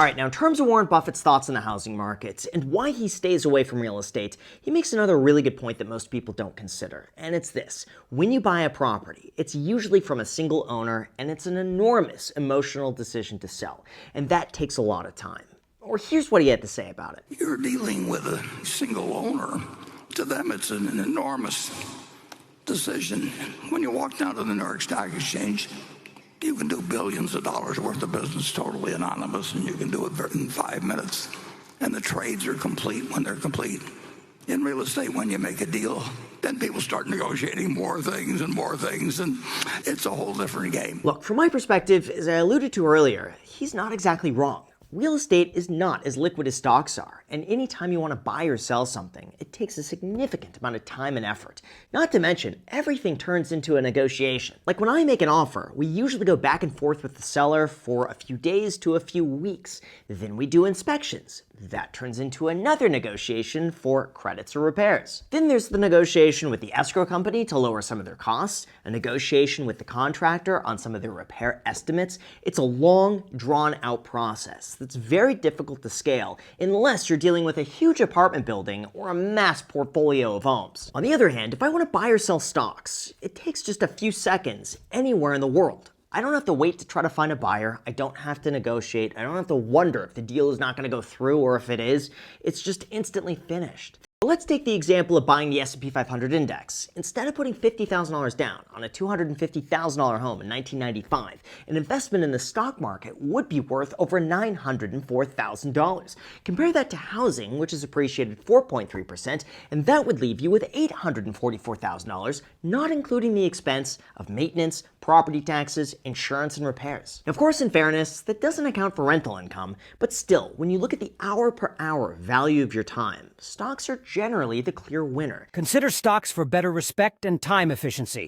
All right, now in terms of Warren Buffett's thoughts on the housing market and why he stays away from real estate, he makes another really good point that most people don't consider, and it's this. When you buy a property, it's usually from a single owner, and it's an enormous emotional decision to sell, and that takes a lot of time. Or here's what he had to say about it. You're dealing with a single owner. To them, it's an enormous decision. When you walk down to the New York Stock Exchange, you can do billions of dollars worth of business totally anonymous, and you can do it in 5 minutes. And the trades are complete when they're complete. In real estate, when you make a deal, then people start negotiating more things, and it's a whole different game. Look, from my perspective, as I alluded to earlier, he's not exactly wrong. Real estate is not as liquid as stocks are, and anytime you want to buy or sell something, it takes a significant amount of time and effort. Not to mention, everything turns into a negotiation. Like when I make an offer, we usually go back and forth with the seller for a few days to a few weeks. Then we do inspections. That turns into another negotiation for credits or repairs. Then there's the negotiation with the escrow company to lower some of their costs, a negotiation with the contractor on some of their repair estimates. It's a long, drawn-out process that's very difficult to scale unless you're dealing with a huge apartment building or a mass portfolio of homes. On the other hand, if I want to buy or sell stocks, it takes just a few seconds anywhere in the world. I don't have to wait to try to find a buyer. I don't have to negotiate. I don't have to wonder if the deal is not going to go through or if it is. It's just instantly finished. Let's take the example of buying the S&P 500 index. Instead of putting $50,000 down on a $250,000 home in 1995, an investment in the stock market would be worth over $904,000. Compare that to housing, which has appreciated 4.3%, and that would leave you with $844,000, not including the expense of maintenance, property taxes, insurance, and repairs. Of course, in fairness, that doesn't account for rental income, but still, when you look at the hour-per-hour value of your time, stocks are generally the clear winner. Consider stocks for better respect and time efficiency.